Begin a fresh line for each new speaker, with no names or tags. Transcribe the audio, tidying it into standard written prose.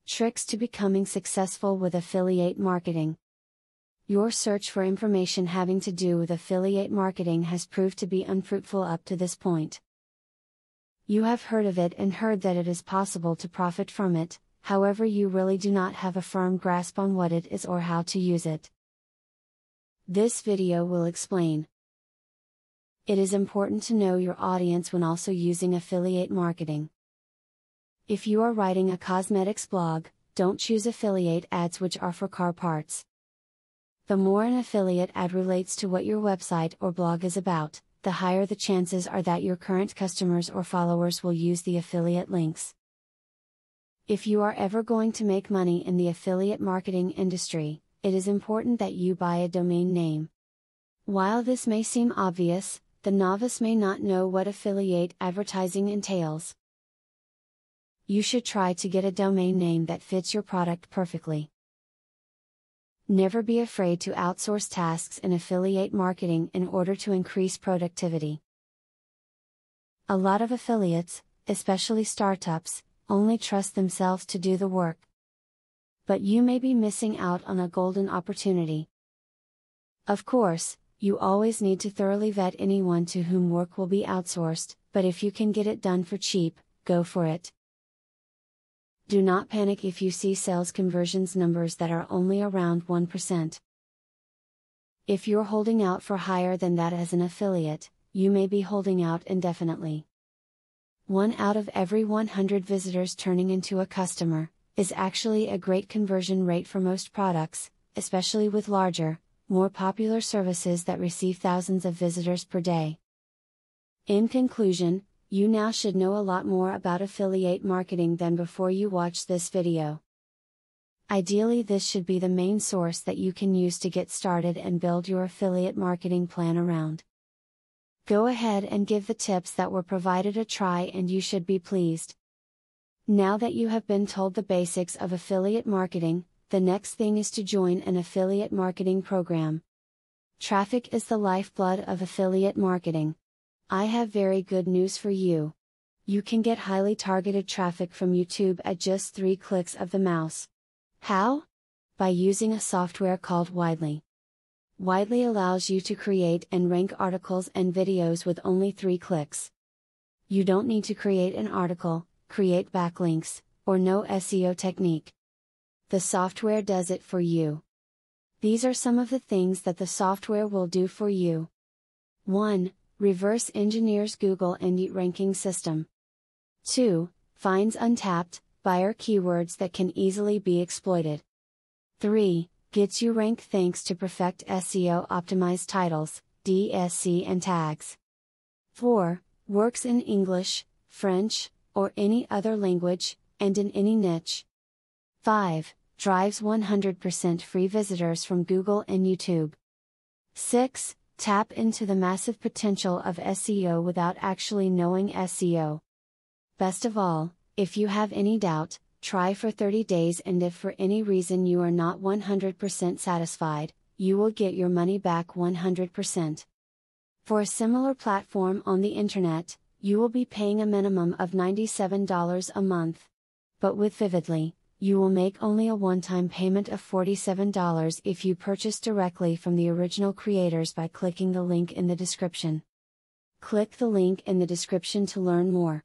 Tricks to becoming successful with affiliate marketing. Your search for information having to do with affiliate marketing has proved to be unfruitful up to this point. You have heard of it and heard that it is possible to profit from it, however, you really do not have a firm grasp on what it is or how to use it. This video will explain. It is important to know your audience when also using affiliate marketing. If you are writing a cosmetics blog, don't choose affiliate ads which are for car parts. The more an affiliate ad relates to what your website or blog is about, the higher the chances are that your current customers or followers will use the affiliate links. If you are ever going to make money in the affiliate marketing industry, it is important that you buy a domain name. While this may seem obvious, the novice may not know what affiliate advertising entails. You should try to get a domain name that fits your product perfectly. Never be afraid to outsource tasks in affiliate marketing in order to increase productivity. A lot of affiliates, especially startups, only trust themselves to do the work. But you may be missing out on a golden opportunity. Of course, you always need to thoroughly vet anyone to whom work will be outsourced, but if you can get it done for cheap, go for it. Do not panic if you see sales conversions numbers that are only around 1%. If you're holding out for higher than that as an affiliate, you may be holding out indefinitely. 1 out of every 100 visitors turning into a customer is actually a great conversion rate for most products, especially with larger, more popular services that receive thousands of visitors per day. In conclusion, you now should know a lot more about affiliate marketing than before you watch this video. Ideally, this should be the main source that you can use to get started and build your affiliate marketing plan around. Go ahead and give the tips that were provided a try and you should be pleased. Now that you have been told the basics of affiliate marketing, the next thing is to join an affiliate marketing program. Traffic is the lifeblood of affiliate marketing. I have very good news for you. You can get highly targeted traffic from YouTube at just 3 clicks of the mouse. How? By using a software called Widely. Widely allows you to create and rank articles and videos with only 3 clicks. You don't need to create an article, create backlinks, or know SEO technique. The software does it for you. These are some of the things that the software will do for you. 1. Reverse engineers Google Indie ranking system. 2. Finds untapped, buyer keywords that can easily be exploited. 3. Gets you ranked thanks to perfect SEO optimized titles, DSC and tags. 4. Works in English, French, or any other language, and in any niche. 5. Drives 100% free visitors from Google and YouTube. 6. Tap into the massive potential of SEO without actually knowing SEO. Best of all, if you have any doubt, try for 30 days and if for any reason you are not 100% satisfied, you will get your money back 100%. For a similar platform on the internet, you will be paying a minimum of $97 a month. But with Vividly, you will make only a one-time payment of $47 if you purchase directly from the original creators by clicking the link in the description. Click the link in the description to learn more.